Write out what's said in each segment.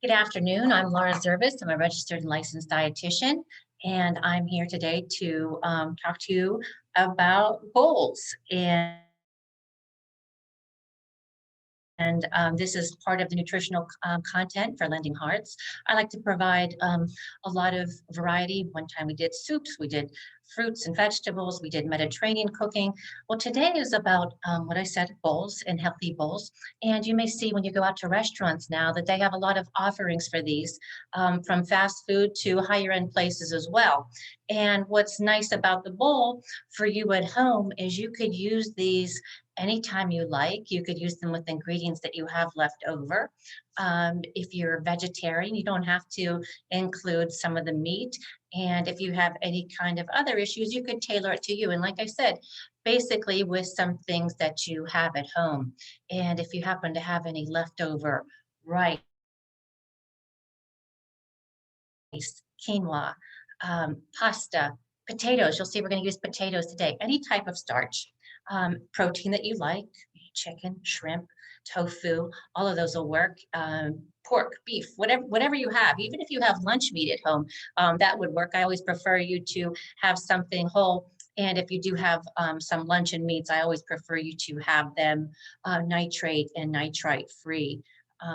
Good afternoon. I'm Laura Zervis. I'm a registered and licensed dietitian, and I'm here today to talk to you about goals. And this is part of the nutritional content for Lending Hearts. I like to provide a lot of variety. One time we did soups, we did fruits and vegetables, we did Mediterranean cooking. Well, today is about what I said, bowls and healthy bowls. And you may see when you go out to restaurants now that they have a lot of offerings for these, from fast food to higher end places as well. And what's nice about the bowl for you at home is you could use these anytime you like. You could use them with ingredients that you have left over. If you're vegetarian, you don't have to include some of the meat. And if you have any kind of other issues, you could tailor it to you. And like I said, basically with some things that you have at home. And if you happen to have any leftover rice, quinoa, pasta, potatoes. You'll see we're going to use potatoes today. Any type of starch, protein that you like, chicken, shrimp, tofu, all of those will work. Pork, beef, whatever you have. Even if you have lunch meat at home, that would work. I always prefer you to have something whole. And if you do have some luncheon meats, I always prefer you to have them nitrate and nitrite free.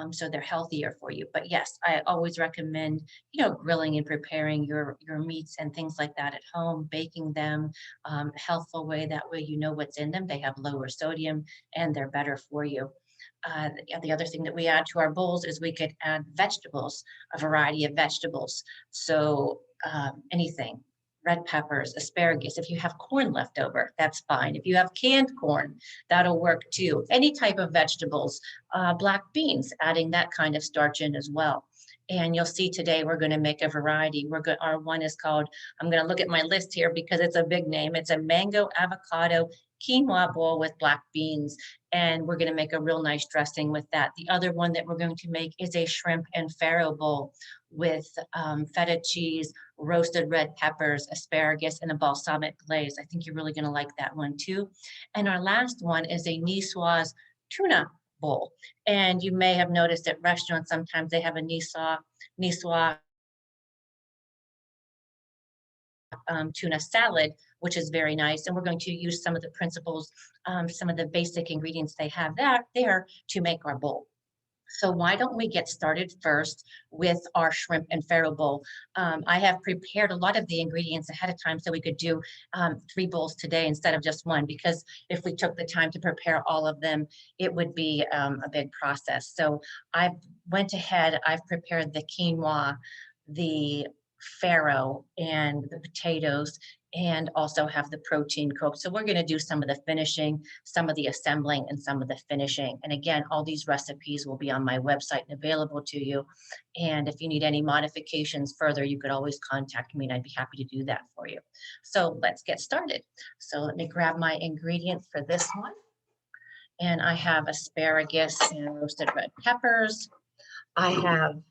So they're healthier for you. But yes, I always recommend, grilling and preparing your meats and things like that at home, baking them healthful way. That way, you know what's in them. They have lower sodium and they're better for you. The other thing that we add to our bowls is we could add vegetables, a variety of vegetables. So anything, red peppers, asparagus. If you have corn left over, that's fine. If you have canned corn, that'll work too. Any type of vegetables, black beans, adding that kind of starch in as well. And you'll see today we're going to make a variety. Our one is called, I'm going to look at my list here because it's a big name. It's a mango avocado quinoa bowl with black beans. And we're going to make a real nice dressing with that. The other one that we're going to make is a shrimp and farro bowl with feta cheese, roasted red peppers, asparagus, and a balsamic glaze. I think you're really going to like that one too. And our last one is a niçoise tuna bowl. And you may have noticed at restaurants, sometimes they have a niçoise tuna salad, which is very nice. And we're going to use some of the principles, some of the basic ingredients they have there to make our bowl. So why don't we get started first with our shrimp and farro bowl? I have prepared a lot of the ingredients ahead of time so we could do 3 bowls today instead of just one, because if we took the time to prepare all of them, it would be a big process. So I went ahead, I've prepared the quinoa, the farro, and the potatoes, and also have the protein cooked. So we're going to do some of the finishing, some of the assembling, and some of the finishing. And again, all these recipes will be on my website and available to you. And if you need any modifications further, you could always contact me and I'd be happy to do that for you. So let's get started. So let me grab my ingredients for this one. And I have asparagus and roasted red peppers. I have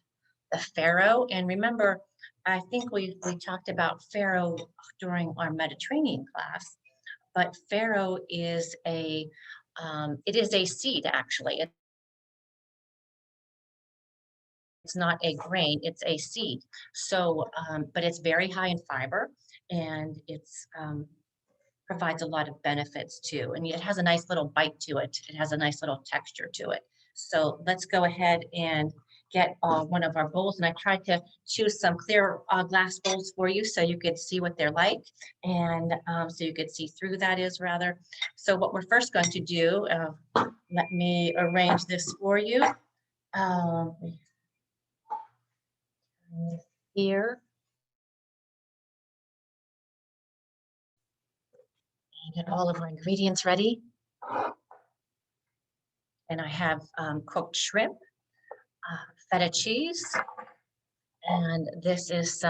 the farro, and remember, I think we talked about farro during our Mediterranean class, but farro is it is a seed actually. It's not a grain, it's a seed. So, but it's very high in fiber, and it's provides a lot of benefits too. And it has a nice little bite to it. It has a nice little texture to it. So let's go ahead and get one of our bowls. And I tried to choose some clear glass bowls for you so you could see what they're like. And so you could see through that is rather. So what we're first going to do, let me arrange this for you. Here. Get all of my ingredients ready. And I have cooked shrimp, feta cheese, and this is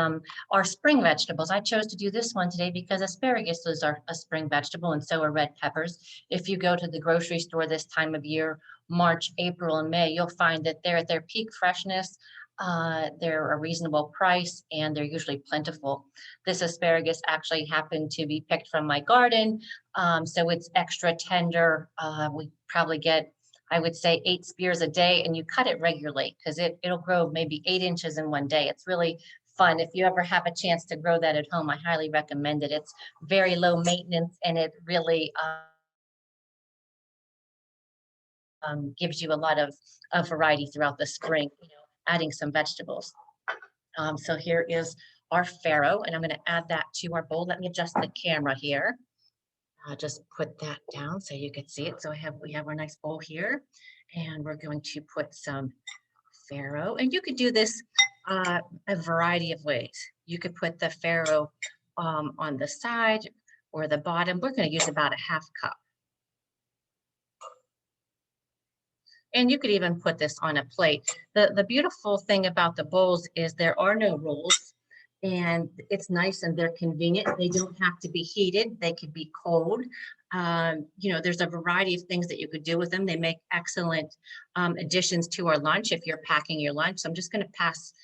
our spring vegetables. I chose to do this one today because asparagus is a spring vegetable, and so are red peppers. If you go to the grocery store this time of year, March, April, and May, you'll find that they're at their peak freshness. They're a reasonable price and they're usually plentiful. This asparagus actually happened to be picked from my garden, so it's extra tender. We probably get, I would say 8 spears a day, and you cut it regularly because it'll grow maybe 8 inches in one day. It's really fun. If you ever have a chance to grow that at home, I highly recommend it. It's very low maintenance, and it really gives you a lot of variety throughout the spring, adding some vegetables. So here is our farro, and I'm going to add that to our bowl. Let me adjust the camera here. I'll just put that down so you can see it. So we have our nice bowl here, and we're going to put some farro. And you could do this a variety of ways. You could put the farro on the side or the bottom. We're going to use about a half cup. And you could even put this on a plate. The beautiful thing about the bowls is there are no rules, and it's nice and they're convenient. They don't have to be heated. They could be cold. There's a variety of things that you could do with them. They make excellent additions to our lunch if you're packing your lunch. So I'm just going to pass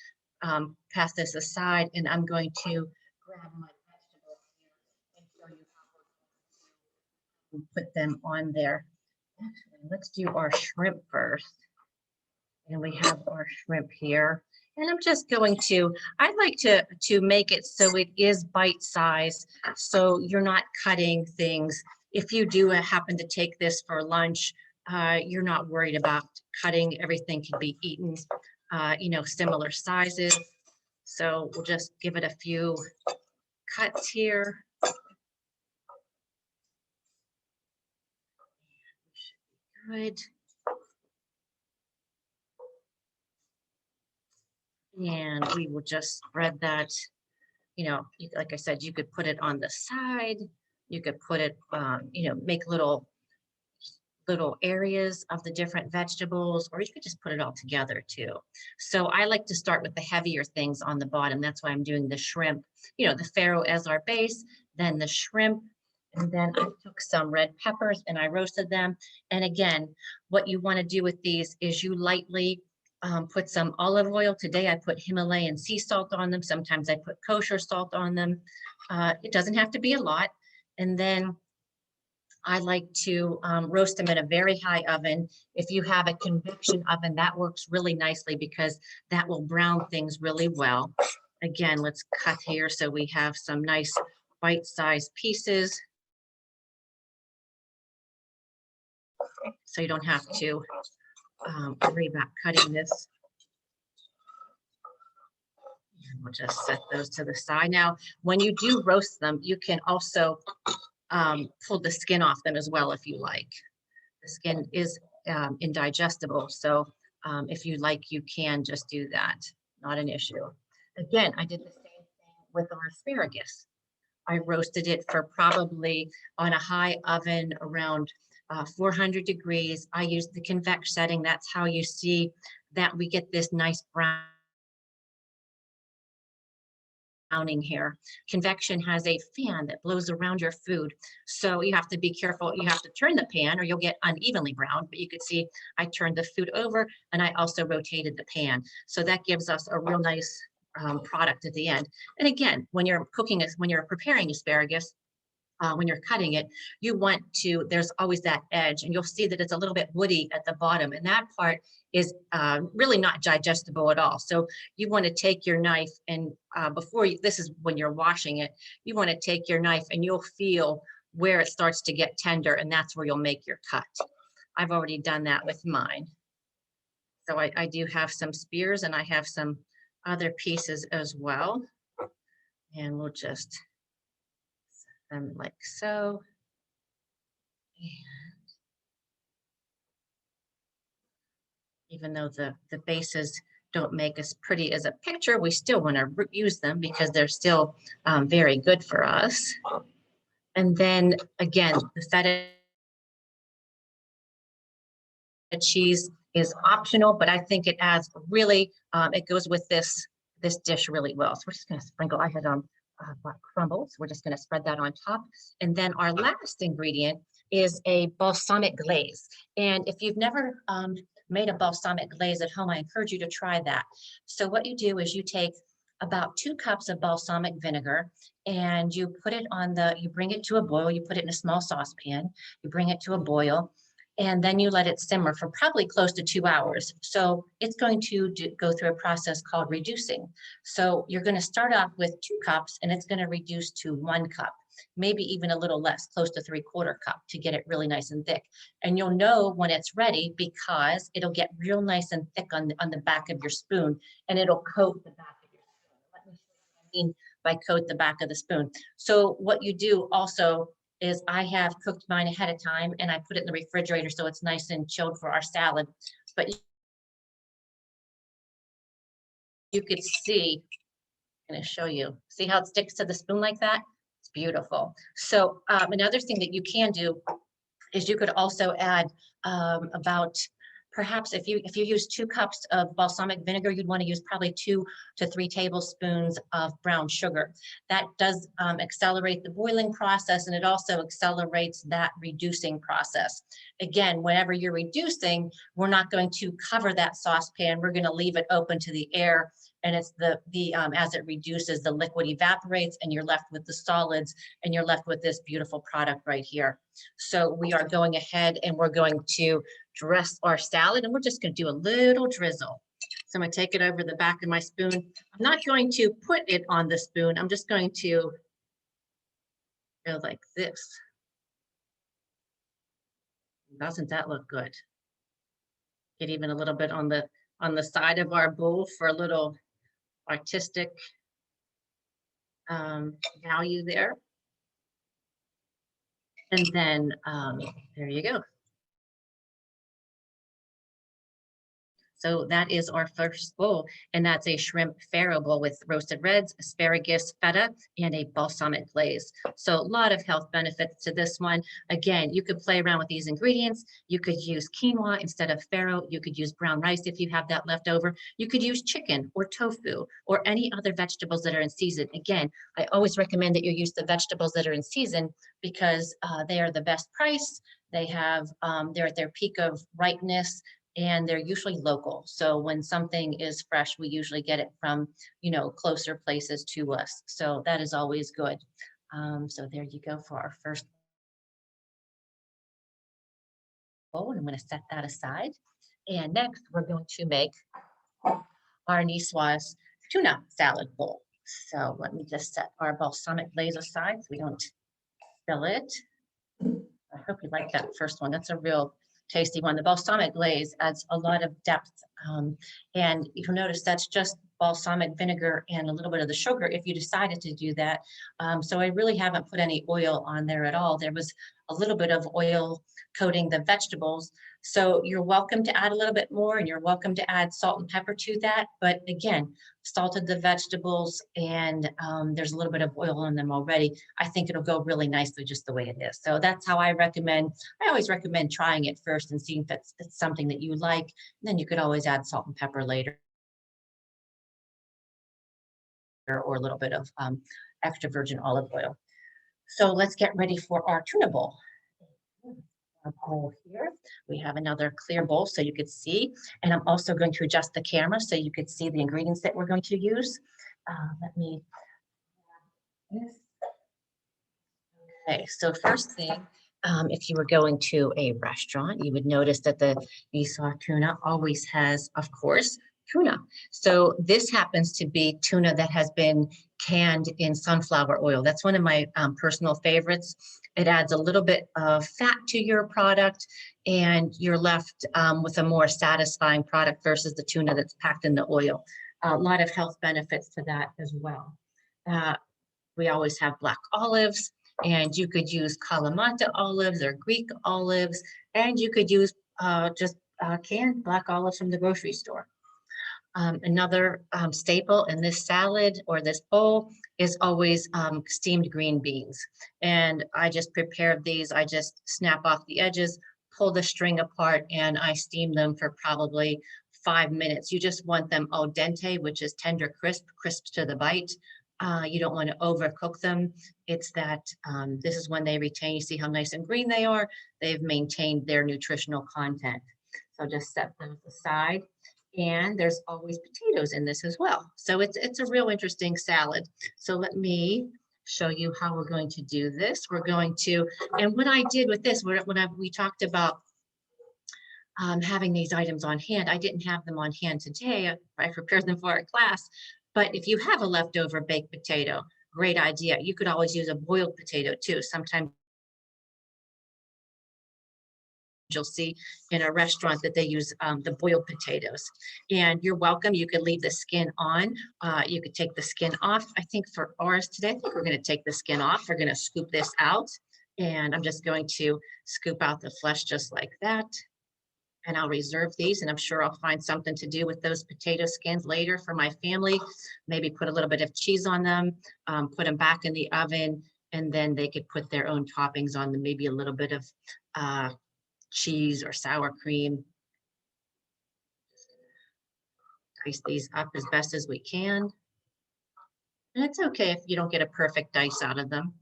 this aside, and I'm going to grab my vegetables here and show you how we're going to put them on there. Actually, let's do our shrimp first. And we have our shrimp here. And I'm just going to, I like to make it so it is bite size, so you're not cutting things. If you do happen to take this for lunch, you're not worried about cutting. Everything can be eaten, similar sizes. So we'll just give it a few cuts here. Good. And we will just spread that, like I said, you could put it on the side. You could put it, make little areas of the different vegetables, or you could just put it all together too. So I like to start with the heavier things on the bottom. That's why I'm doing the shrimp, the farro as our base, then the shrimp. And then I took some red peppers and I roasted them. And again, what you want to do with these is you lightly put some olive oil. Today I put Himalayan sea salt on them. Sometimes I put kosher salt on them. It doesn't have to be a lot. And then I like to roast them in a very high oven. If you have a convection oven, that works really nicely because that will brown things really well. Again, let's cut here so we have some nice bite-sized pieces. So you don't have to worry about cutting this. And we'll just set those to the side. Now, when you do roast them, you can also pull the skin off them as well if you like. The skin is indigestible, so if you like, you can just do that. Not an issue. Again, I did the same thing with our asparagus. I roasted it for probably on a high oven around 400 degrees. I used the convex setting. That's how you see that we get this nice browning here. Convection has a fan that blows around your food. So you have to be careful. You have to turn the pan or you'll get unevenly browned. But you could see I turned the food over and I also rotated the pan. So that gives us a real nice product at the end. And again, when you're preparing asparagus, when you're cutting it, you want to, there's always that edge, and you'll see that it's a little bit woody at the bottom, and that part is really not digestible at all. So you want to take your knife and this is when you're washing it, you want to take your knife and you'll feel where it starts to get tender, and that's where you'll make your cut. I've already done that with mine. So I do have some spears and I have some other pieces as well. And we'll just set them like so. And even though the bases don't make as pretty as a picture, we still want to use them because they're still very good for us. And then again, the feta cheese is optional, but I think it adds really, it goes with this dish really well. So we're just going to sprinkle. I had crumbles. We're just going to spread that on top. And then our last ingredient is a balsamic glaze. And if you've never made a balsamic glaze at home, I encourage you to try that. So what you do is you take about 2 cups of balsamic vinegar and you put it on you bring it to a boil. You put it in a small saucepan. You bring it to a boil. and then you let it simmer for probably close to 2 hours. So it's going to go through a process called reducing. So you're going to start off with 2 cups and it's going to reduce to 1 cup, maybe even a little less, close to 3/4 cup to get it really nice and thick. And you'll know when it's ready because it'll get real nice and thick on the back of your spoon, and it'll coat the back of your spoon. Let me show you what I mean by coat the back of the spoon. So what you do also is I have cooked mine ahead of time and I put it in the refrigerator so it's nice and chilled for our salad. But you could see, I'm going to show you, see how it sticks to the spoon like that? It's beautiful. So another thing that you can do is you could also add about, perhaps if you use 2 cups of balsamic vinegar, you'd want to use probably 2 to 3 tablespoons of brown sugar. That does accelerate the boiling process, and it also accelerates that reducing process. Again, whenever you're reducing, we're not going to cover that saucepan. We're going to leave it open to the air, and it's as it reduces, the liquid evaporates and you're left with the solids, and you're left with this beautiful product right here. So we are going ahead and we're going to dress our salad, and we're just going to do a little drizzle. So I'm going to take it over the back of my spoon. I'm not going to put it on the spoon. I'm just going to go like this. Doesn't that look good? Get even a little bit on the side of our bowl for a little artistic value there. And then there you go. So that is our first bowl, and that's a shrimp farro bowl with roasted reds, asparagus, feta, and a balsamic glaze. So a lot of health benefits to this one. Again, you could play around with these ingredients. You could use quinoa instead of farro. You could use brown rice if you have that left over. You could use chicken or tofu or any other vegetables that are in season. Again, I always recommend that you use the vegetables that are in season because they are the best price. They have, they're at their peak of ripeness, and they're usually local. So when something is fresh, we usually get it from, closer places to us. So that is always good. So there you go for our first bowl. I'm going to set that aside. And next, we're going to make our niçoise tuna salad bowl. So let me just set our balsamic glaze aside so we don't spill it. I hope you like that first one. That's a real tasty one. The balsamic glaze adds a lot of depth. And you'll notice that's just balsamic vinegar and a little bit of the sugar if you decided to do that. So I really haven't put any oil on there at all. There was a little bit of oil coating the vegetables. So you're welcome to add a little bit more, and you're welcome to add salt and pepper to that. But again, salted the vegetables, and there's a little bit of oil in them already. I think it'll go really nicely just the way it is. So that's how I recommend. I always recommend trying it first and seeing if it's something that you like. And then you could always add salt and pepper later, or a little bit of extra virgin olive oil. So let's get ready for our tuna bowl. Our bowl here, we have another clear bowl so you could see, and I'm also going to adjust the camera so you could see the ingredients that we're going to use. Let me, okay, so first thing, if you were going to a restaurant, you would notice that the niçoise tuna always has, of course, tuna. So this happens to be tuna that has been canned in sunflower oil. That's one of my personal favorites. It adds a little bit of fat to your product, and you're left with a more satisfying product versus the tuna that's packed in the oil. A lot of health benefits to that as well. We always have black olives, and you could use Kalamata olives or Greek olives, and you could use just canned black olives from the grocery store. Another staple in this salad or this bowl is always steamed green beans. And I just prepared these. I just snap off the edges, pull the string apart, and I steam them for probably 5 minutes. You just want them al dente, which is tender crisp to the bite. You don't want to overcook them. It's that this is when they retain, you see how nice and green they are. They've maintained their nutritional content. So just set them aside. And there's always potatoes in this as well. So it's a real interesting salad. So let me show you how we're going to do this. We're going to, and what I did with this, we talked about having these items on hand. I didn't have them on hand today. I prepared them for our class. But if you have a leftover baked potato, great idea. You could always use a boiled potato too. Sometimes you'll see in a restaurant that they use the boiled potatoes. And you're welcome. You could leave the skin on. You could take the skin off. I think for ours today, I think we're going to take the skin off. We're going to scoop this out. And I'm just going to scoop out the flesh just like that. And I'll reserve these, and I'm sure I'll find something to do with those potato skins later for my family. Maybe put a little bit of cheese on them, put them back in the oven, and then they could put their own toppings on them, maybe a little bit of cheese or sour cream. Dice these up as best as we can. And it's okay if you don't get a perfect dice out of them.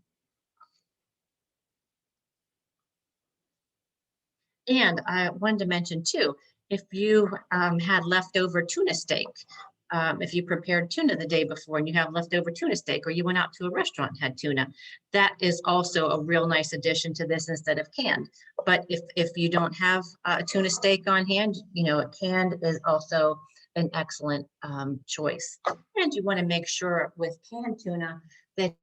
And I wanted to mention too, if you had leftover tuna steak, if you prepared tuna the day before and you have leftover tuna steak, or you went out to a restaurant and had tuna, that is also a real nice addition to this instead of canned. But if you don't have a tuna steak on hand, you know, canned is also an excellent choice. And you want to make sure with canned tuna that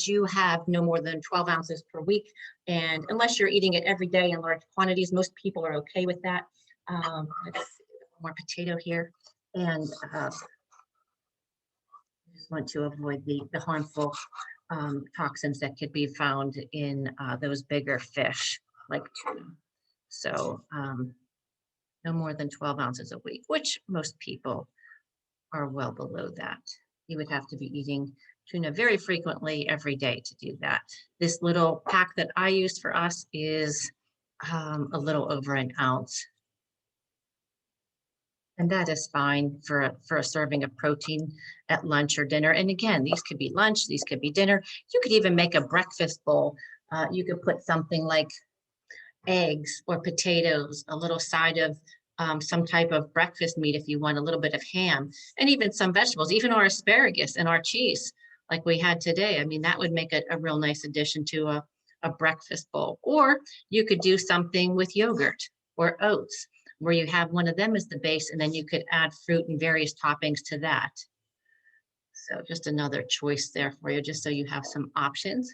you have no more than 12 ounces per week. And unless you're eating it every day in large quantities, most people are okay with that. Let's see, more potato here. And I just want to avoid the harmful toxins that could be found in those bigger fish like tuna. So no more than 12 ounces a week, which most people are well below that. You would have to be eating tuna very frequently every day to do that. This little pack that I use for us is a little over an ounce. And that is fine for a serving of protein at lunch or dinner. And again, these could be lunch, these could be dinner. You could even make a breakfast bowl. You could put something like eggs or potatoes, a little side of some type of breakfast meat if you want, a little bit of ham, and even some vegetables, even our asparagus and our cheese like we had today. I mean, that would make it a real nice addition to a breakfast bowl. Or you could do something with yogurt or oats, where you have one of them as the base, and then you could add fruit and various toppings to that. So just another choice there for you, just so you have some options.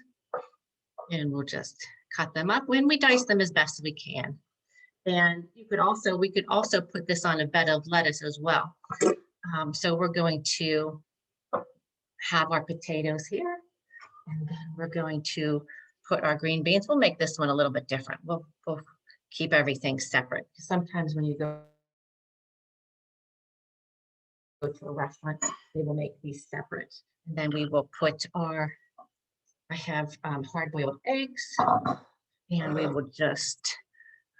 And we'll just cut them up when we dice them as best as we can. And we could also put this on a bed of lettuce as well. So we're going to have our potatoes here, and then we're going to put our green beans. We'll make this one a little bit different. We'll keep everything separate. Sometimes when you go to a restaurant, they will make these separate. And then we will put I have hard-boiled eggs, and we will just,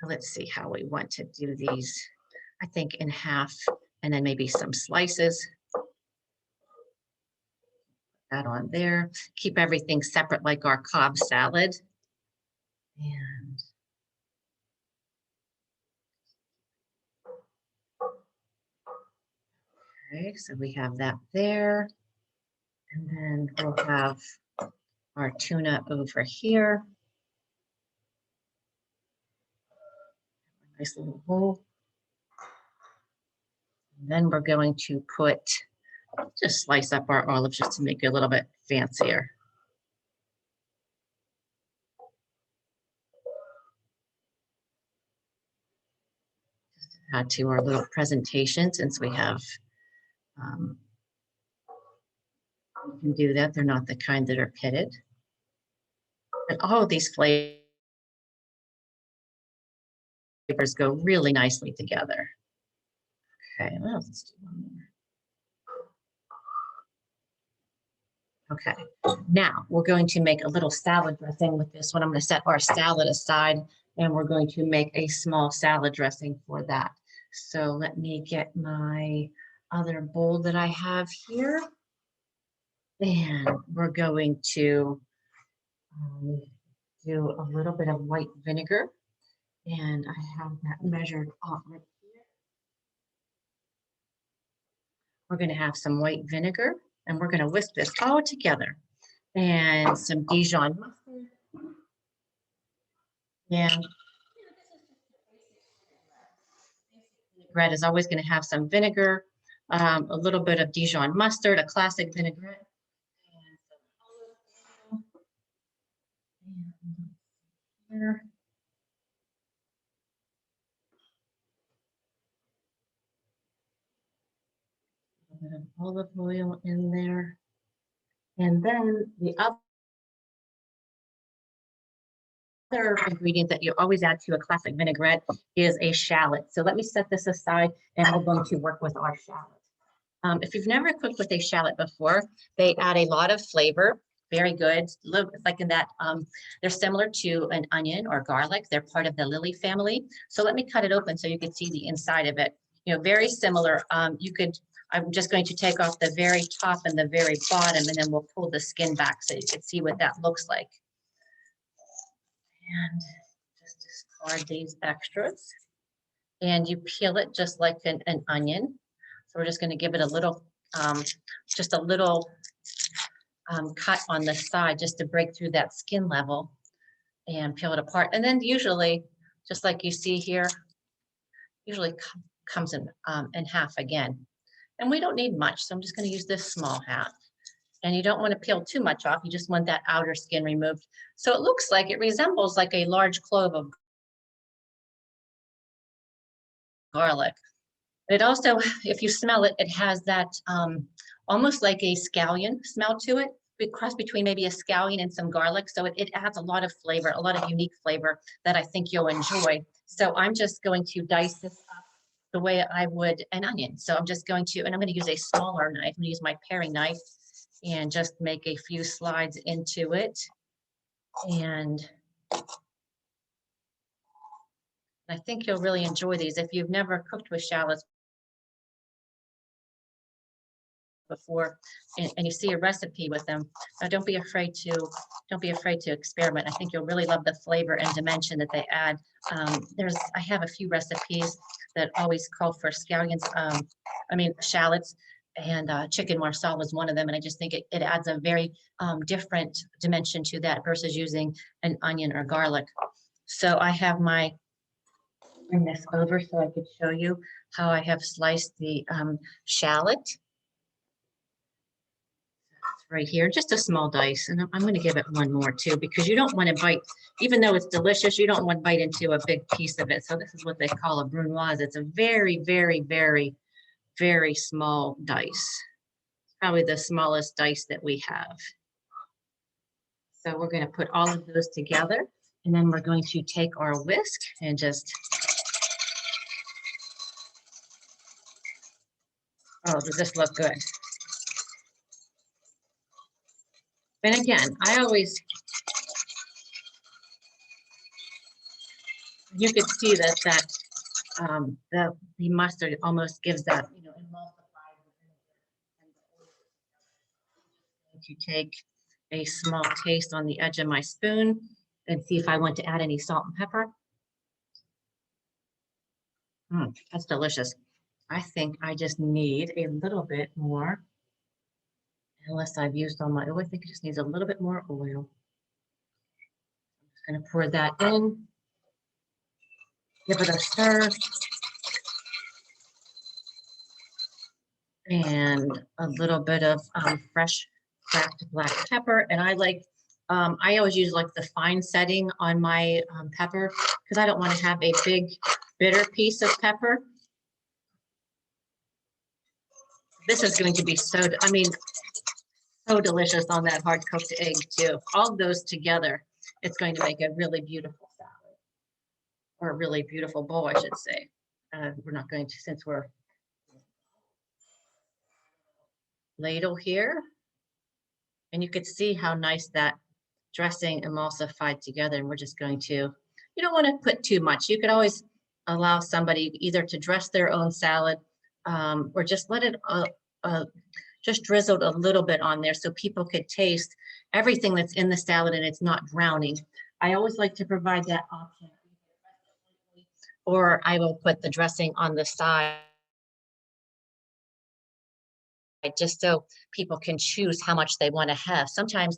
let's see how we want to do these. I think in half, and then maybe some slices. That on there. Keep everything separate like our Cobb salad. And okay, so we have that there. And then we'll have our tuna over here. Nice little bowl. And then we're going to just slice up our olives just to make it a little bit fancier. Just to add to our little presentation, since we have, you can do that. They're not the kind that are pitted. And all of these flavors go really nicely together. Okay, well, let's do one more. Okay, now we're going to make a little salad dressing with this one. I'm going to set our salad aside, and we're going to make a small salad dressing for that. So let me get my other bowl that I have here. And we're going to do a little bit of white vinegar. And I have that measured off right here. We're going to have some white vinegar, and we're going to whisk this all together. And some Dijon mustard. And vinaigrette is always going to have some vinegar, a little bit of Dijon mustard, a classic vinaigrette, and some olive oil. And here, a bit of olive oil in there. And then the other ingredient that you always add to a classic vinaigrette is a shallot. So let me set this aside and we're going to work with our shallot. If you've never cooked with a shallot before, they add a lot of flavor. Very good. Look, like in that, they're similar to an onion or garlic. They're part of the lily family. So let me cut it open so you can see the inside of it. You know, very similar. I'm just going to take off the very top and the very bottom, and then we'll pull the skin back so you can see what that looks like. And just discard these extras. And you peel it just like an onion. So we're just going to give it a little, just a little cut on the side just to break through that skin level and peel it apart. And then usually, just like you see here, usually comes in half again. And we don't need much, so I'm just going to use this small half. And you don't want to peel too much off. You just want that outer skin removed. So it looks like it resembles like a large clove of garlic. It also, if you smell it, it has that almost like a scallion smell to it. We cross between maybe a scallion and some garlic. So it adds a lot of flavor, a lot of unique flavor that I think you'll enjoy. So I'm just going to dice this up the way I would an onion. So I'm just going to, and I'm going to use a smaller knife. I'm going to use my paring knife and just make a few slides into it. And I think you'll really enjoy these. If you've never cooked with shallots before and you see a recipe with them, don't be afraid to experiment. I think you'll really love the flavor and dimension that they add. I have a few recipes that always call for scallions, shallots, and chicken marsala is one of them, and I just think it adds a very different dimension to that versus using an onion or garlic. So I have bring this over so I could show you how I have sliced the shallot. Right here, just a small dice, and I'm going to give it one more too, because you don't want to bite, even though it's delicious, you don't want to bite into a big piece of it. So this is what they call a brunoise. It's a very, very, very, very small dice, probably the smallest dice that we have. So we're going to put all of those together, and then we're going to take our whisk and just, oh, does this look good? And again, you could see that the mustard almost gives that, emulsifies to take a small taste on the edge of my spoon and see if I want to add any salt and pepper. That's delicious. I think I just need a little bit more, unless I've used all my oil. I think it just needs a little bit more oil. I'm just going to pour that in, give it a stir, and a little bit of fresh cracked black pepper. And I always use like the fine setting on my pepper because I don't want to have a big bitter piece of pepper. This is going to be so delicious on that hard cooked egg too. All those together, it's going to make a really beautiful salad, or a really beautiful bowl, I should say. We're not going to, since we're ladle here, and you could see how nice that dressing emulsified together. And we're just going to, you don't want to put too much. You could always allow somebody either to dress their own salad or just let it just drizzled a little bit on there so people could taste everything that's in the salad and it's not drowning. I always like to provide that option. Or I will put the dressing on the side just so people can choose how much they want to have. Sometimes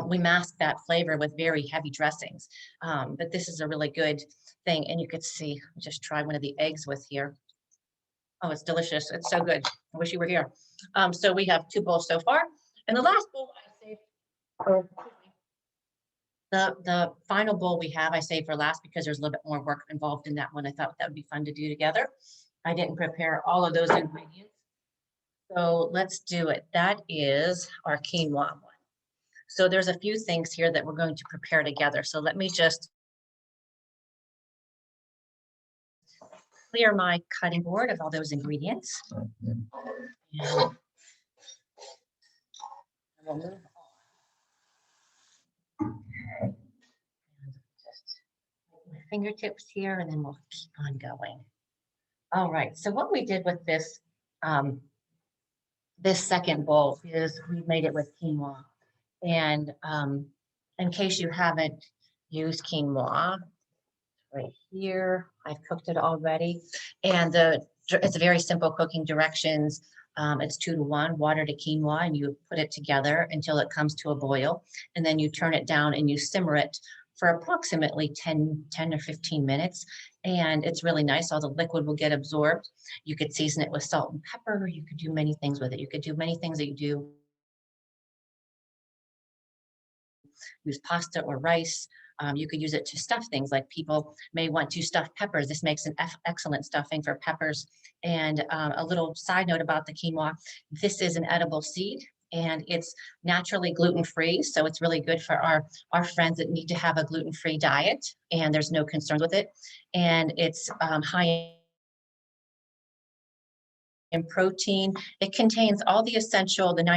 we mask that flavor with very heavy dressings. But this is a really good thing. And you could see, just try one of the eggs with here. Oh, it's delicious. It's so good. I wish you were here. So we have 2 bowls so far. And the last bowl I saved, or the final bowl we have, I saved for last because there's a little bit more work involved in that one. I thought that would be fun to do together. I didn't prepare all of those ingredients. So let's do it. That is our quinoa one. So there's a few things here that we're going to prepare together. So let me just clear my cutting board of all those ingredients. And we'll move on. Okay. And just my fingertips here, and then we'll keep on going. All right. So what we did with this this second bowl is we made it with quinoa. And in case you haven't used quinoa, right here, I've cooked it already. And it's very simple cooking directions. It's 2-to-1 water to quinoa, and you put it together until it comes to a boil. And then you turn it down and you simmer it for approximately 10 or 15 minutes. And it's really nice. All the liquid will get absorbed. You could season it with salt and pepper. You could do many things with it. You could do many things that you do. Use pasta or rice. You could use it to stuff things, like people may want to stuff peppers. This makes an excellent stuffing for peppers. And a little side note about the quinoa, this is an edible seed and it's naturally gluten-free. So it's really good for our friends that need to have a gluten-free diet, and there's no concern with it. And it's high in protein. It contains all the 9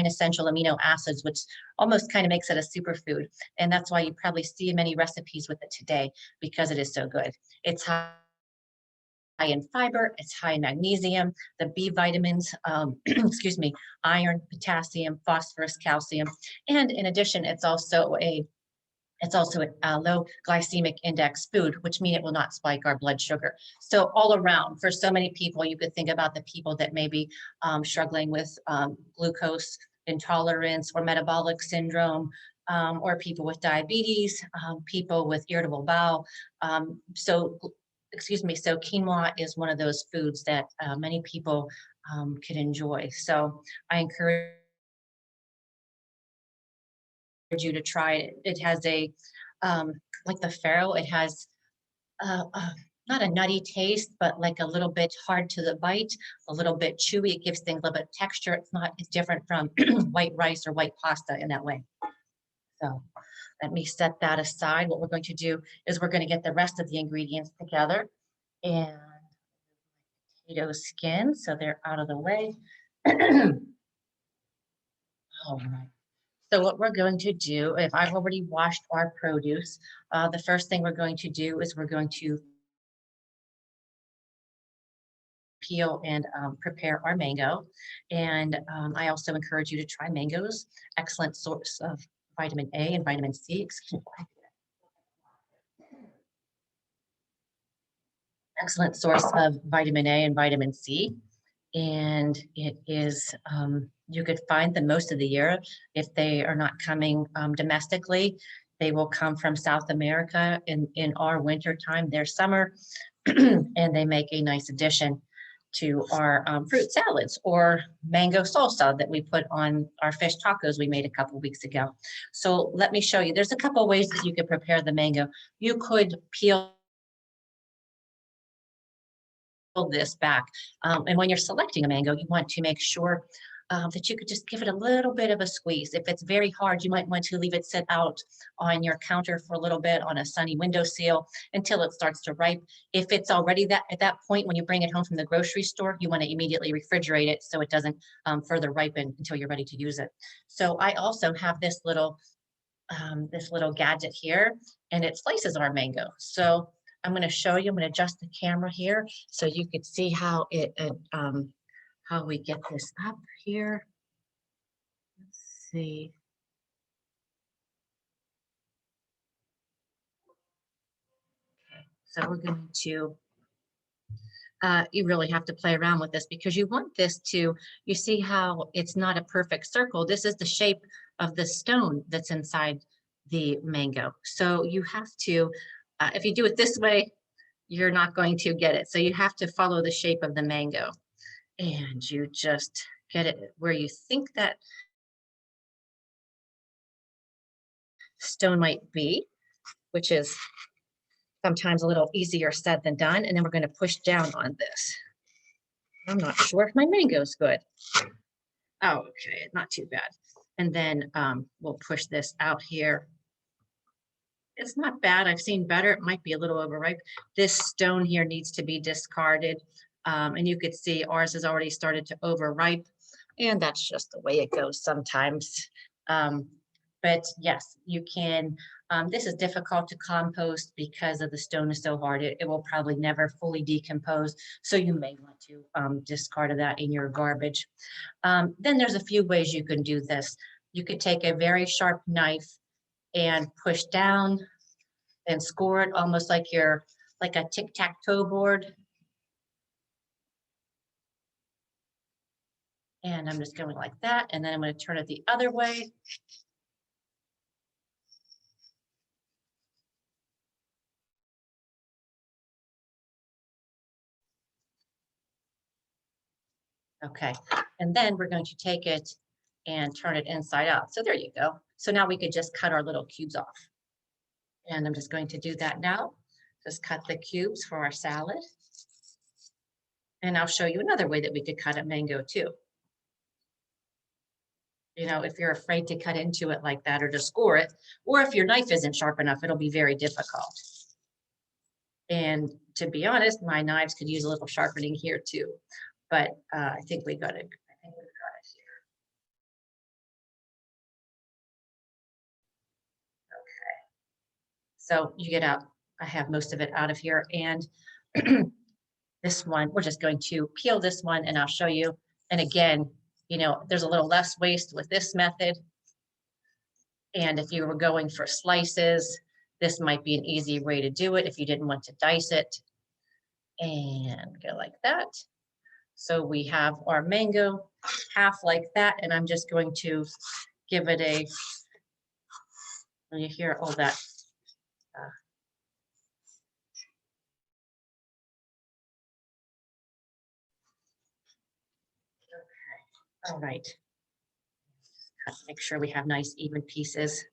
essential amino acids, which almost kind of makes it a superfood. And that's why you probably see many recipes with it today, because it is so good. It's high in fiber, it's high in magnesium, the B vitamins, excuse me, iron, potassium, phosphorus, calcium. And in addition, it's also a low glycemic index food, which means it will not spike our blood sugar. So all around, for so many people, you could think about the people that may be struggling with glucose intolerance or metabolic syndrome, or people with diabetes, people with irritable bowel. So quinoa is one of those foods that many people could enjoy. So I encourage you to try it. It has like the farro, it has not a nutty taste, but like a little bit hard to the bite, a little bit chewy. It gives things a little bit of texture. It's different from white rice or white pasta in that way. So let me set that aside. What we're going to do is we're going to get the rest of the ingredients together. And potato skin, so they're out of the way. All right. So what we're going to do, if I've already washed our produce, the first thing we're going to do is we're going to peel and prepare our mango. And I also encourage you to try mangoes. Excellent source of vitamin A and vitamin C. Excellent source of vitamin A and vitamin C. And it is, you could find them most of the year. If they are not coming domestically, they will come from South America in our winter time, their summer, and they make a nice addition to our fruit salads or mango salsa that we put on our fish tacos we made a couple weeks ago. So let me show you. There's a couple ways that you could prepare the mango. You could peel this back. And when you're selecting a mango, you want to make sure that you could just give it a little bit of a squeeze. If it's very hard, you might want to leave it sit out on your counter for a little bit on a sunny windowsill until it starts to ripe. If it's already at that point when you bring it home from the grocery store, you want to immediately refrigerate it so it doesn't further ripen until you're ready to use it. So I also have this little gadget here, and it slices our mango. So I'm going to show you. I'm going to adjust the camera here so you could see how how we get this up here. Let's see. Okay, so we're going to. You really have to play around with this because you want this to. You see how it's not a perfect circle. This is the shape of the stone that's inside the mango. So you have to, if you do it this way, you're not going to get it. So you have to follow the shape of the mango, and you just get it where you think that stone might be, which is sometimes a little easier said than done. And then we're going to push down on this. I'm not sure if my mango's good. Oh, okay, not too bad. And then we'll push this out here. It's not bad. I've seen better. It might be a little overripe. This stone here needs to be discarded. And you could see ours has already started to overripe. And that's just the way it goes sometimes. But yes, you can. This is difficult to compost because of the stone is so hard. It will probably never fully decompose. So you may want to discard that in your garbage. Then there's a few ways you can do this. You could take a very sharp knife and push down and score it almost like like a tic-tac-toe board. And I'm just going like that. And then I'm going to turn it the other way. Okay, and then we're going to take it and turn it inside out. So there you go. So now we could just cut our little cubes off. And I'm just going to do that now. Just cut the cubes for our salad. And I'll show you another way that we could cut a mango too. You know, if you're afraid to cut into it like that or to score it, or if your knife isn't sharp enough, it'll be very difficult. And to be honest, my knives could use a little sharpening here too. But I think we got it. I think we've got it here. Okay. So you get out. I have most of it out of here. And this one, we're just going to peel this one and I'll show you. And again, you know, there's a little less waste with this method. And if you were going for slices, this might be an easy way to do it if you didn't want to dice it. And go like that. So we have our mango half like that, and I'm just going to give it a, when you hear all that. Okay. All right. Make sure we have nice even pieces.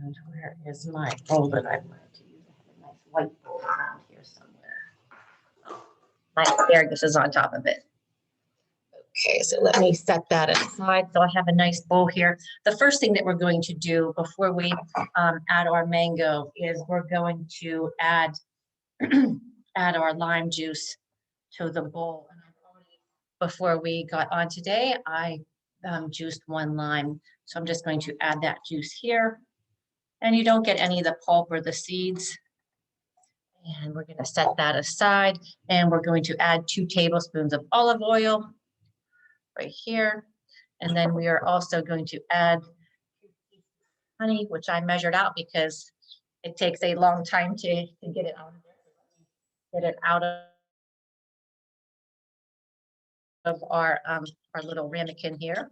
And where is my bowl that I wanted to use? I have a nice white bowl around here somewhere. Oh, my asparagus is on top of it. Okay, so let me set that aside. So I have a nice bowl here. The first thing that we're going to do before we add our mango is we're going to add add our lime juice to the bowl. Before we got on today, I juiced one lime. So I'm just going to add that juice here. And you don't get any of the pulp or the seeds. And we're going to set that aside. And we're going to add 2 tablespoons of olive oil right here. And then we are also going to add honey, which I measured out because it takes a long time to get it out of there. Get it out of our little ramekin here.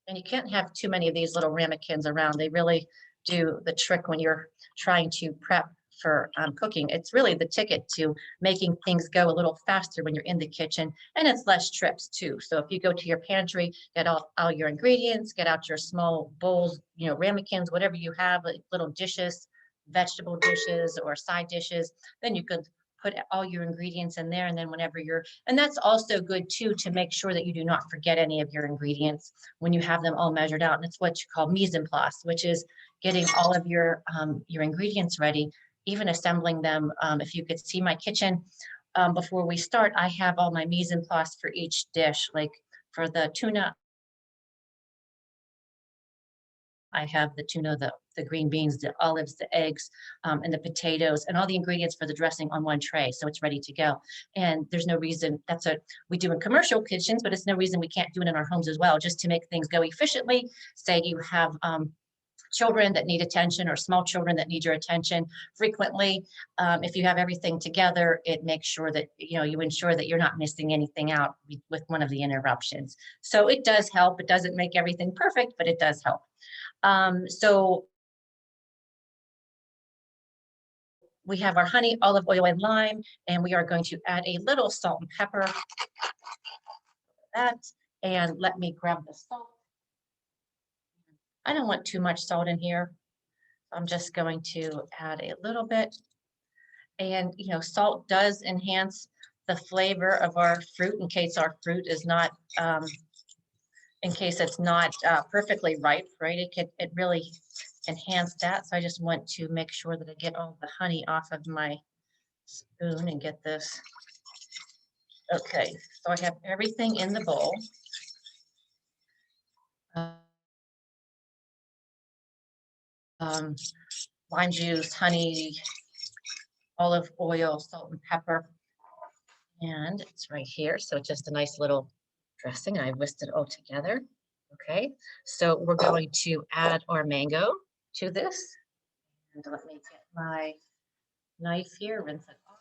And you can't have too many of these little ramekins around. They really do the trick when you're trying to prep for cooking. It's really the ticket to making things go a little faster when you're in the kitchen, and it's less trips too. So if you go to your pantry, get all your ingredients, get out your small bowls, you know, ramekins, whatever you have, like little dishes, vegetable dishes or side dishes, then you could put all your ingredients in there. And then whenever and that's also good too, to make sure that you do not forget any of your ingredients when you have them all measured out. And it's what you call mise en place, which is getting all of your ingredients ready, even assembling them. If you could see my kitchen before we start, I have all my mise en place for each dish. Like for the tuna, I have the tuna, the green beans, the olives, the eggs, and the potatoes, and all the ingredients for the dressing on one tray. So it's ready to go. And there's no reason, that's what we do in commercial kitchens, but it's no reason we can't do it in our homes as well, just to make things go efficiently. Say you have children that need attention or small children that need your attention frequently. If you have everything together, it makes sure that you ensure that you're not missing anything out with one of the interruptions. So it does help. It doesn't make everything perfect, but it does help. So we have our honey, olive oil, and lime, and we are going to add a little salt and pepper. That, and let me grab the salt. I don't want too much salt in here. I'm just going to add a little bit. And salt does enhance the flavor of our fruit in case our fruit is not, in case it's not perfectly ripe, right? It really enhance that. So I just want to make sure that I get all the honey off of my spoon and get this. Okay, so I have everything in the bowl. Lime juice, honey, olive oil, salt and pepper. And it's right here. So it's just a nice little dressing. I whisked it all together. Okay, so we're going to add our mango to this. And let me get my knife here, rinse it off.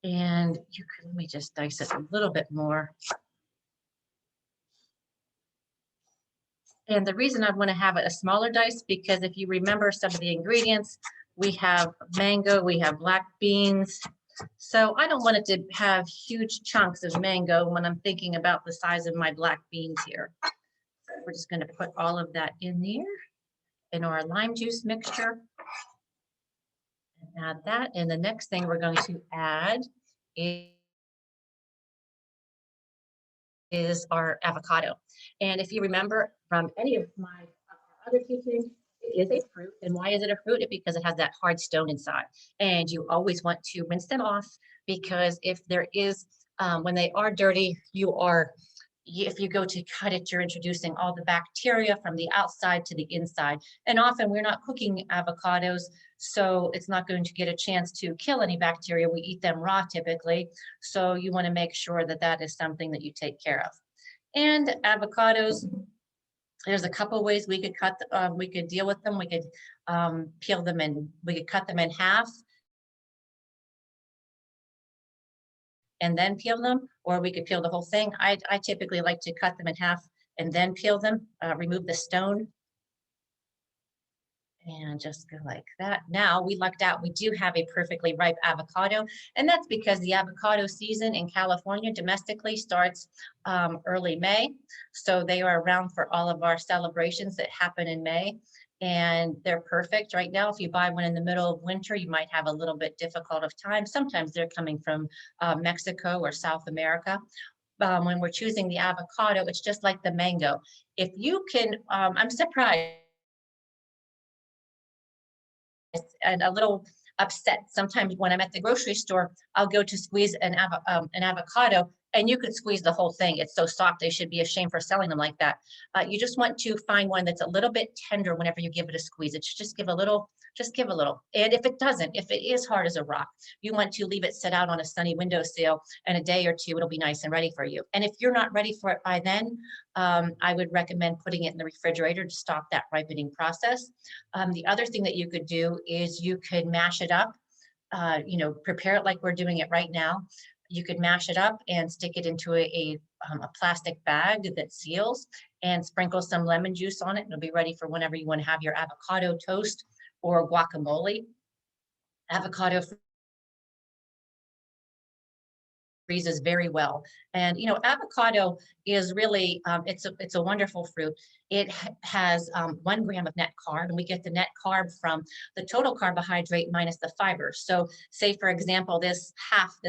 And let me just dice it a little bit more. And the reason I want to have it a smaller dice, because if you remember some of the ingredients, we have mango, we have black beans. So I don't want it to have huge chunks of mango when I'm thinking about the size of my black beans here. So we're just going to put all of that in there in our lime juice mixture. And add that. And the next thing we're going to add is our avocado. And if you remember from any of my other teachings, it is a fruit. And why is it a fruit? Because it has that hard stone inside. And you always want to rinse them off, because if there is, when they are dirty, if you go to cut it, you're introducing all the bacteria from the outside to the inside. And often we're not cooking avocados, so it's not going to get a chance to kill any bacteria. We eat them raw typically. So you want to make sure that that is something that you take care of. And avocados, there's a couple ways we could deal with them. We could peel them and we could cut them in half and then peel them, or we could peel the whole thing. I typically like to cut them in half and then peel them, remove the stone. And just go like that. Now we lucked out. We do have a perfectly ripe avocado, and that's because the avocado season in California domestically starts early May. So they are around for all of our celebrations that happen in May, and they're perfect right now. If you buy one in the middle of winter, you might have a little bit difficult of time. Sometimes they're coming from Mexico or South America. When we're choosing the avocado, it's just like the mango. If you can, I'm surprised and a little upset. Sometimes when I'm at the grocery store, I'll go to squeeze an avocado, and you could squeeze the whole thing. It's so soft. They should be ashamed for selling them like that. You just want to find one that's a little bit tender whenever you give it a squeeze. It should just give a little, just give a little. And if it doesn't, if it is hard as a rock, you want to leave it sit out on a sunny windowsill, and a day or two, it'll be nice and ready for you. And if you're not ready for it by then, I would recommend putting it in the refrigerator to stop that ripening process. The other thing that you could do is you could mash it up, prepare it like we're doing it right now. You could mash it up and stick it into a plastic bag that seals, and sprinkle some lemon juice on it. And it'll be ready for whenever you want to have your avocado toast or guacamole. Avocado freezes very well. And avocado is really it's a wonderful fruit. It has 1 gram of net carb, and we get the net carb from the total carbohydrate minus the fiber. So say, for example, this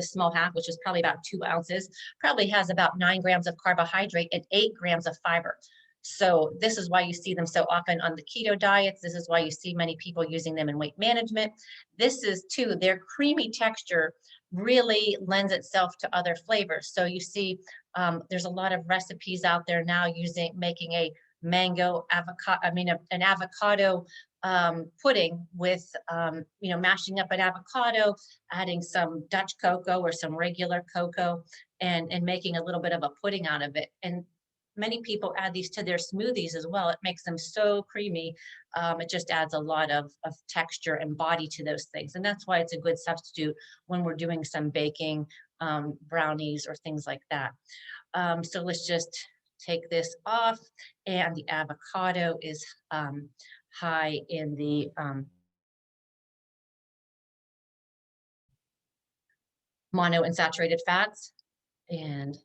small half, which is probably about 2 ounces, probably has about 9 grams of carbohydrate and 8 grams of fiber. So this is why you see them so often on the keto diets. This is why you see many people using them in weight management. This is too, their creamy texture really lends itself to other flavors. So you see, there's a lot of recipes out there now making a mango avocado, an avocado pudding with, mashing up an avocado, adding some Dutch cocoa or some regular cocoa, and making a little bit of a pudding out of it. And many people add these to their smoothies as well. It makes them so creamy. It just adds a lot of texture and body to those things. And that's why it's a good substitute when we're doing some baking, brownies or things like that. So let's just take this off. And the avocado is high in the monounsaturated fats. And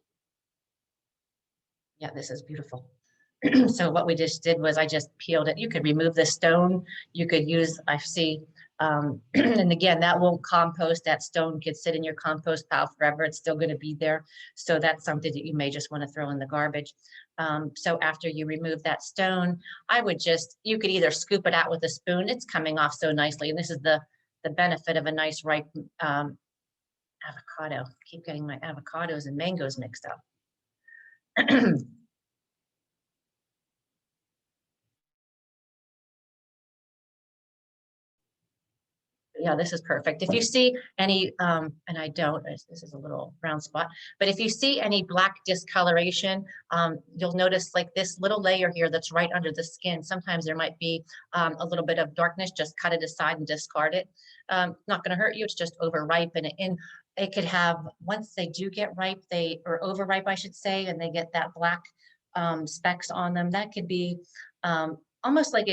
yeah, this is beautiful. So what we just did was I just peeled it. You could remove the stone. You could use, I see, and again, that won't compost. That stone could sit in your compost pile forever. It's still going to be there. So that's something that you may just want to throw in the garbage. So after you remove that stone, I would just, you could either scoop it out with a spoon. It's coming off so nicely. And this is the benefit of a nice ripe avocado. I keep getting my avocados and mangoes mixed up. Yeah, this is perfect. If you see any, and I don't, this is a little brown spot, but if you see any black discoloration, you'll notice like this little layer here that's right under the skin. Sometimes there might be a little bit of darkness. Just cut it aside and discard it. Not going to hurt you. It's just overripe, and it could have, once they do get ripe, or overripe, I should say, and they get that black specks on them. That could be almost like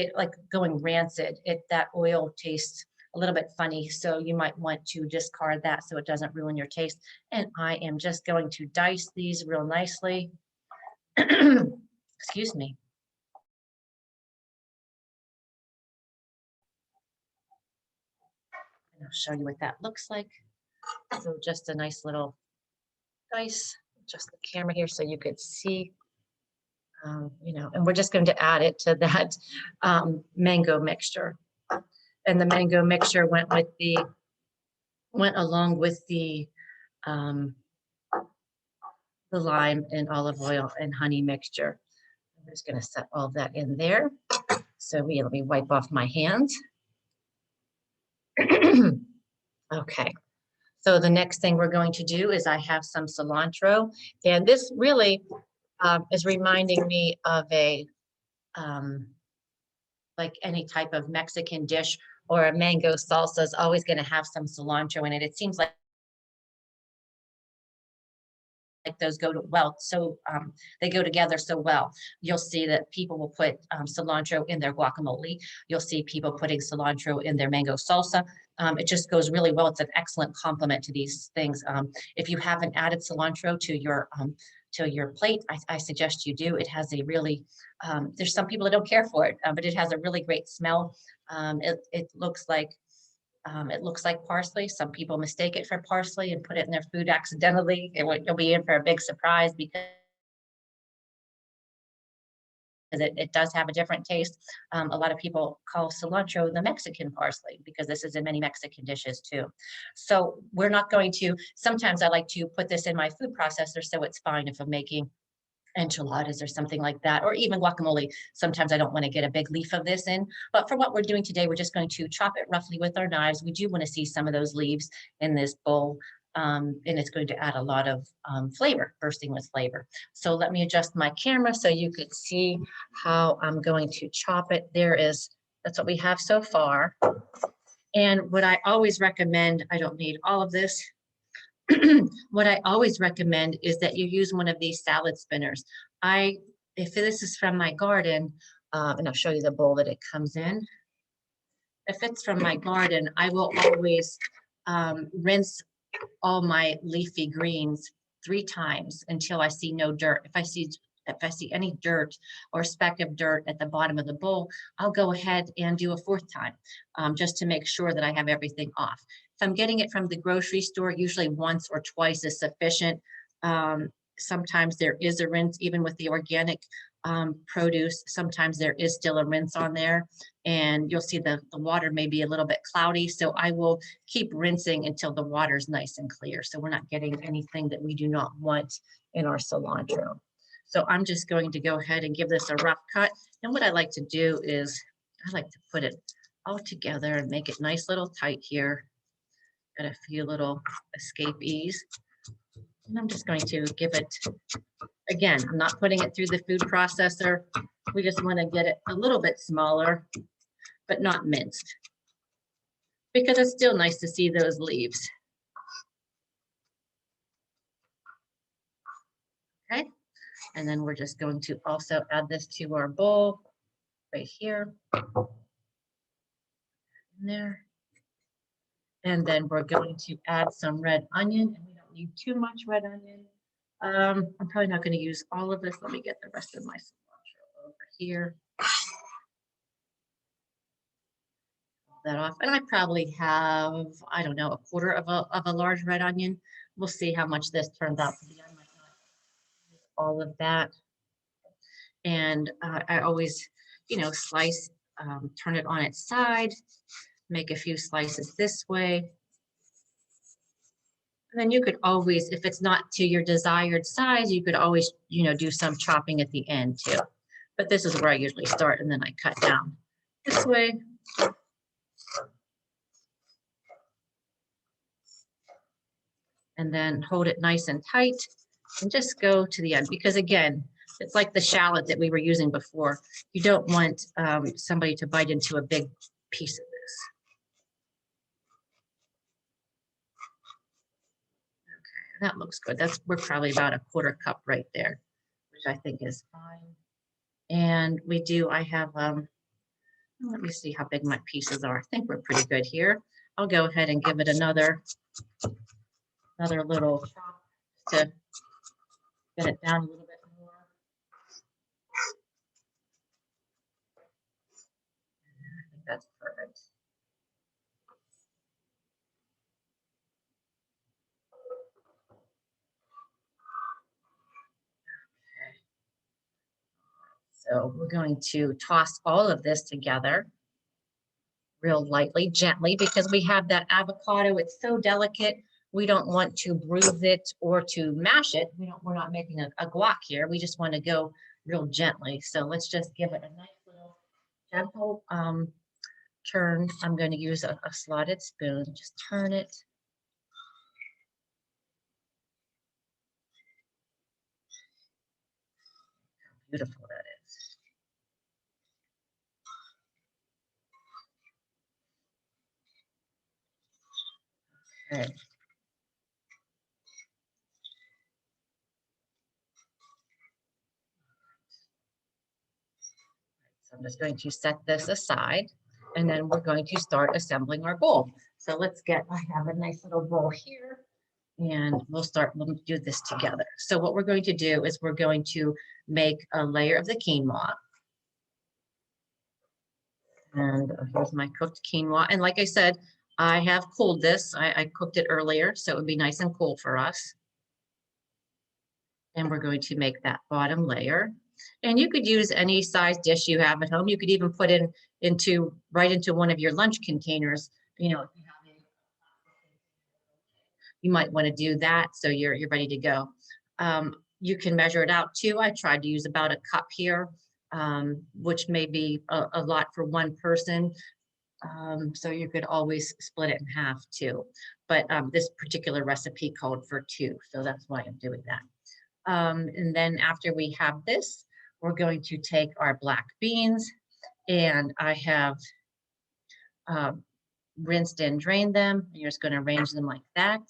going rancid. That oil tastes a little bit funny, so you might want to discard that so it doesn't ruin your taste. And I am just going to dice these real nicely. Excuse me. And I'll show you what that looks like. So just a nice little dice, just the camera here so you could see, and we're just going to add it to that mango mixture. And the mango mixture went along with the lime and olive oil and honey mixture. I'm just going to set all that in there. So let me wipe off my hands. Okay. So the next thing we're going to do is I have some cilantro, and this really is reminding me of like any type of Mexican dish, or a mango salsa is always going to have some cilantro in it. It seems like those go well, so they go together so well. You'll see that people will put cilantro in their guacamole. You'll see people putting cilantro in their mango salsa. It just goes really well. It's an excellent complement to these things. If you haven't added cilantro to your plate, I suggest you do. It has a really, there's some people that don't care for it, but it has a really great smell. It looks like parsley. Some people mistake it for parsley and put it in their food accidentally. You'll be in for a big surprise because it does have a different taste. A lot of people call cilantro the Mexican parsley because this is in many Mexican dishes too. So we're not going to, sometimes I like to put this in my food processor so it's fine if I'm making enchiladas or something like that, or even guacamole. Sometimes I don't want to get a big leaf of this in, but for what we're doing today, we're just going to chop it roughly with our knives. We do want to see some of those leaves in this bowl, and it's going to add a lot of flavor, bursting with flavor. So let me adjust my camera so you could see how I'm going to chop it. That's what we have so far. And what I always recommend, I don't need all of this. What I always recommend is that you use one of these salad spinners. If this is from my garden, and I'll show you the bowl that it comes in. If it's from my garden, I will always rinse all my leafy greens 3 times until I see no dirt. If I see any dirt or speck of dirt at the bottom of the bowl, I'll go ahead and do a 4th time, just to make sure that I have everything off. If I'm getting it from the grocery store, usually once or twice is sufficient. Sometimes there is a rinse, even with the organic produce. Sometimes there is still a rinse on there, and you'll see the water may be a little bit cloudy. So I will keep rinsing until the water is nice and clear. So we're not getting anything that we do not want in our cilantro. So I'm just going to go ahead and give this a rough cut. And what I like to do is I like to put it all together and make it nice little tight here. Got a few little escapees. And I'm just going to give it, again, I'm not putting it through the food processor. We just want to get it a little bit smaller, but not minced, because it's still nice to see those leaves. Okay, and then we're just going to also add this to our bowl right here. In there. And then we're going to add some red onion, and we don't need too much red onion. I'm probably not going to use all of this. Let me get the rest of my cilantro over here. Pull that off. And I probably have, I don't know, a quarter of a large red onion. We'll see how much this turns out to be. I might not use all of that. And I always, slice, turn it on its side, make a few slices this way. And then you could always, if it's not to your desired size, you could always, do some chopping at the end too. But this is where I usually start, and then I cut down this way. And then hold it nice and tight and just go to the end, because again, it's like the shallot that we were using before. You don't want somebody to bite into a big piece of this. Okay, that looks good. We're probably about a quarter cup right there, which I think is fine. And I have, let me see how big my pieces are. I think we're pretty good here. I'll go ahead and give it another little chop to get it down a little bit more. I think that's perfect. So we're going to toss all of this together real lightly, gently, because we have that avocado. It's so delicate. We don't want to bruise it or to mash it. We're not making a guac here. We just want to go real gently. So let's just give it a nice little gentle turn. I'm going to use a slotted spoon. Just turn it. How beautiful that is. Okay. So I'm just going to set this aside, and then we're going to start assembling our bowl. So I have a nice little bowl here, and we'll do this together. So what we're going to do is we're going to make a layer of the quinoa. And here's my cooked quinoa. And like I said, I have cooled this. I cooked it earlier, so it would be nice and cool for us. And we're going to make that bottom layer. And you could use any size dish you have at home. You could even put it right into one of your lunch containers. You might want to do that so you're ready to go. You can measure it out too. I tried to use about a cup here, which may be a lot for one person. So you could always split it in half too. But this particular recipe called for 2, so that's why I'm doing that. And then after we have this, we're going to take our black beans, and I have rinsed and drained them. You're just going to arrange them like that.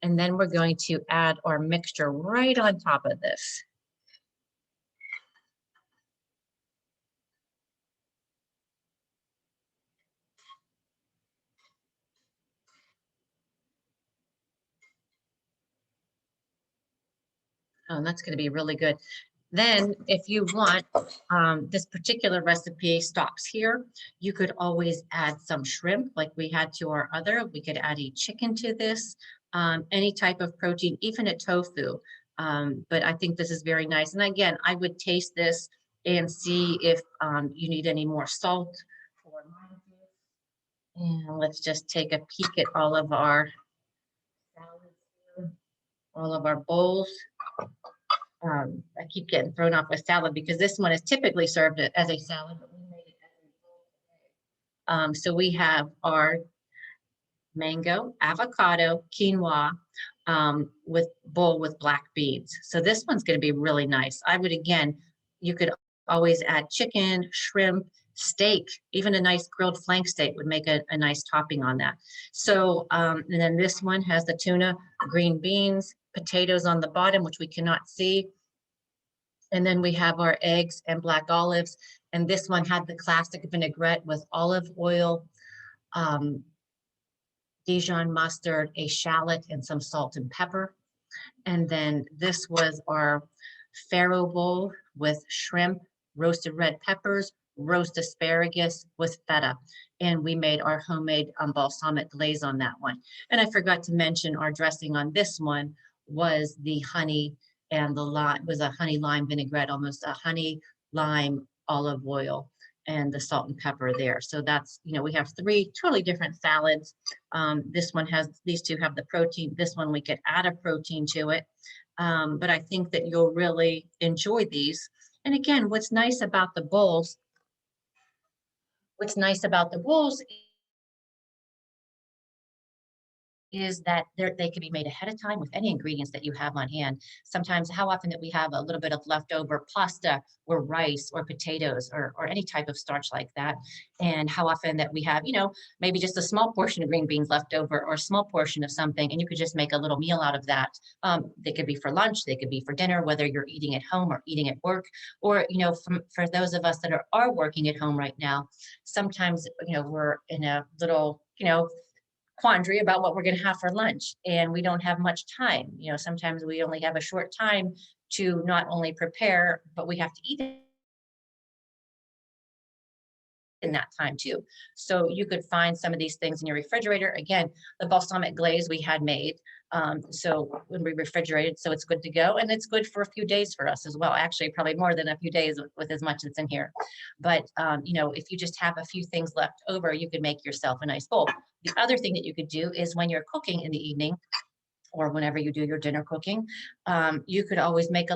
And then we're going to add our mixture right on top of this. Oh, that's going to be really good. Then if you want, this particular recipe stops here. You could always add some shrimp like we had to our other. We could add a chicken to this, any type of protein, even a tofu. But I think this is very nice. And again, I would taste this and see if you need any more salt. And let's just take a peek at all of our salads, all of our bowls. I keep getting thrown off with salad because this one is typically served as a salad, but we made it as a bowl So we have our mango, avocado, quinoa, with bowl with black beans. So this one's going to be really nice. I would, again, you could always add chicken, shrimp, steak, even a nice grilled flank steak would make a nice topping on that. So, and then this one has the tuna, green beans, potatoes on the bottom, which we cannot see. And then we have our eggs and black olives. And this one had the classic vinaigrette with olive oil, um, Dijon mustard, a shallot, and some salt and pepper. And then this was our farro bowl with shrimp, roasted red peppers, roast asparagus with feta. And we made our homemade balsamic glaze on that one. And I forgot to mention our dressing on this one was the honey and the lime, was a honey lime vinaigrette, almost a honey lime olive oil and the salt and pepper there. So that's, we have three totally different salads. This one has, these two have the protein. This one we could add a protein to it. But I think that you'll really enjoy these. And again, what's nice about the bowls is that they can be made ahead of time with any ingredients that you have on hand. Sometimes how often that we have a little bit of leftover pasta or rice or potatoes or any type of starch like that. And how often that we have, maybe just a small portion of green beans left over or a small portion of something, and you could just make a little meal out of that. They could be for lunch, they could be for dinner, whether you're eating at home or eating at work, or, for those of us that are working at home right now, sometimes, we're in a little, quandary about what we're going to have for lunch and we don't have much time. Sometimes we only have a short time to not only prepare, but we have to eat it in that time too. So you could find some of these things in your refrigerator. Again, the balsamic glaze we had made. So when we refrigerated, so it's good to go, and it's good for a few days for us as well. Actually, probably more than a few days with as much that's in here. But if you just have a few things left over, you could make yourself a nice bowl. The other thing that you could do is when you're cooking in the evening, or whenever you do your dinner cooking, you could always make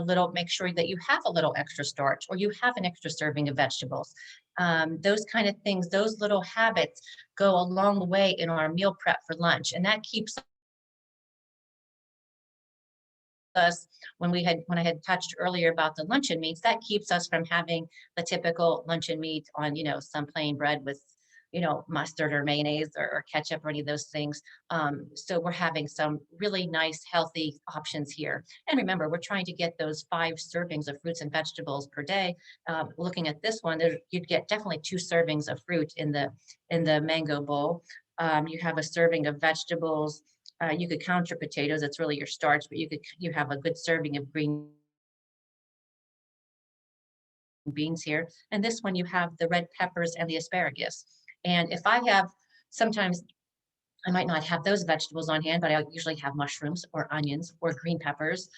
sure that you have a little extra starch or you have an extra serving of vegetables. Those kind of things, those little habits go a long way in our meal prep for lunch. And that keeps us, when I had touched earlier about the luncheon meats, that keeps us from having the typical luncheon meat on, some plain bread with, mustard or mayonnaise or ketchup or any of those things. So we're having some really nice, healthy options here. And remember, we're trying to get those 5 servings of fruits and vegetables per day. Looking at this one, you'd get definitely 2 servings of fruit in the mango bowl. You have a serving of vegetables. You could count your potatoes. It's really your starch, but you have a good serving of green beans here. And this one, you have the red peppers and the asparagus. And if I have, sometimes I might not have those vegetables on hand, but I usually have mushrooms or onions or green peppers.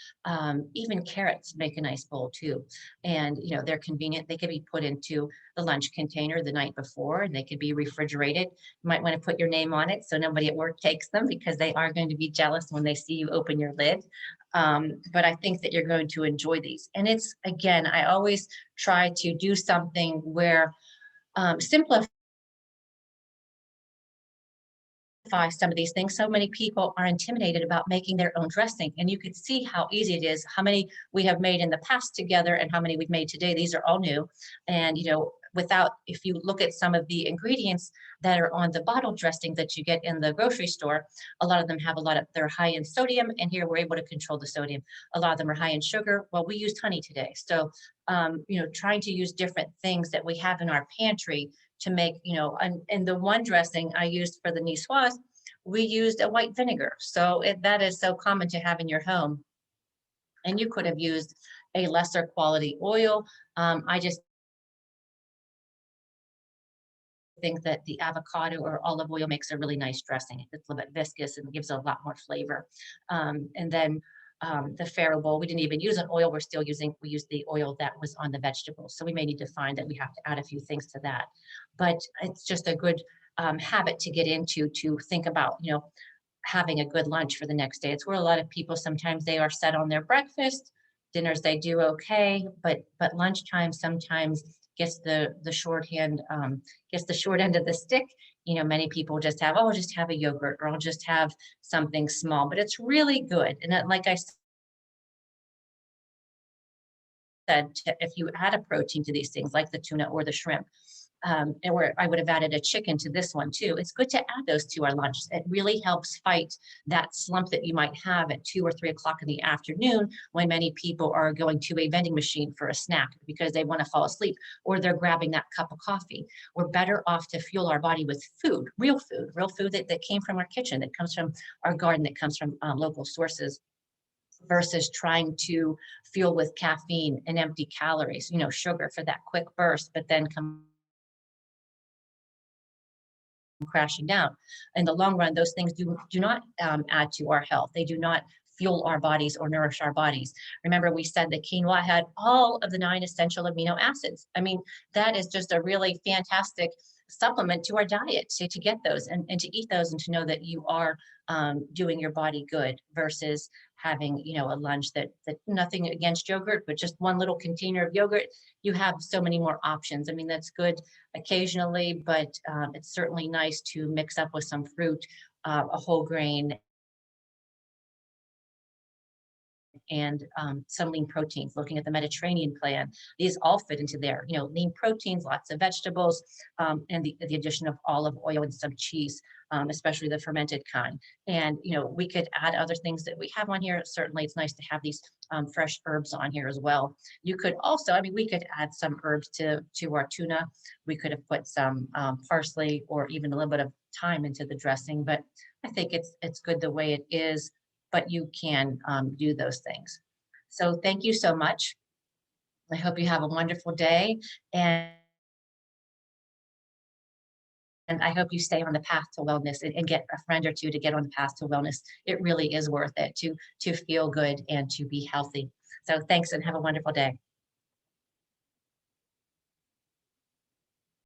Even carrots make a nice bowl too. And, they're convenient. They could be put into the lunch container the night before, and they could be refrigerated. You might want to put your name on it so nobody at work takes them, because they are going to be jealous when they see you open your lid. But I think that you're going to enjoy these. And it's, again, I always try to do something where simplify some of these things. So many people are intimidated about making their own dressing, and you can see how easy it is, how many we have made in the past together and how many we've made today. These are all new. And if you look at some of the ingredients that are on the bottle dressing that you get in the grocery store, a lot of them they're high in sodium, and here we're able to control the sodium. A lot of them are high in sugar. Well, we used honey today. So trying to use different things that we have in our pantry to make, and the one dressing I used for the niçoise, we used a white vinegar. So that is so common to have in your home. And you could have used a lesser quality oil. I just think that the avocado or olive oil makes a really nice dressing. It's a little bit viscous and gives a lot more flavor. And then the farro bowl, we didn't even use an oil. We used the oil that was on the vegetables. So we may need to find that we have to add a few things to that. But it's just a good habit to get into, to think about, having a good lunch for the next day. It's where a lot of people, sometimes they are set on their breakfast, dinners they do okay, but lunchtime sometimes gets the shorthand, gets the short end of the stick. Many people just have, oh, I'll just have a yogurt, or I'll just have something small, but it's really good. And like I said, if you add a protein to these things, like the tuna or the shrimp, and where I would have added a chicken to this one too. It's good to add those to our lunch. It really helps fight that slump that you might have at 2 or 3 o'clock in the afternoon when many people are going to a vending machine for a snack because they want to fall asleep, or they're grabbing that cup of coffee. We're better off to fuel our body with food, real food that came from our kitchen, that comes from our garden, that comes from local sources, versus trying to fuel with caffeine and empty calories, sugar for that quick burst, but then come crashing down. In the long run, those things do not add to our health. They do not fuel our bodies or nourish our bodies. Remember, we said that quinoa had all of the 9 essential amino acids. I mean, that is just a really fantastic supplement to our diet to get those and to eat those, and to know that you are doing your body good, versus having a lunch that nothing against yogurt, but just one little container of yogurt. You have so many more options. I mean, that's good occasionally, but it's certainly nice to mix up with some fruit, a whole grain, and some lean proteins. Looking at the Mediterranean plan, these all fit into there. Lean proteins, lots of vegetables, and the addition of olive oil and some cheese, especially the fermented kind. And we could add other things that we have on here. Certainly, it's nice to have these fresh herbs on here as well. You could also, I mean, we could add some herbs to our tuna. We could have put some parsley or even a little bit of thyme into the dressing, but I think it's good the way it is, but you can do those things. So thank you so much. I hope you have a wonderful day, and I hope you stay on the path to wellness, and get a friend or two to get on the path to wellness. It really is worth it to feel good and to be healthy. So thanks, and have a wonderful day.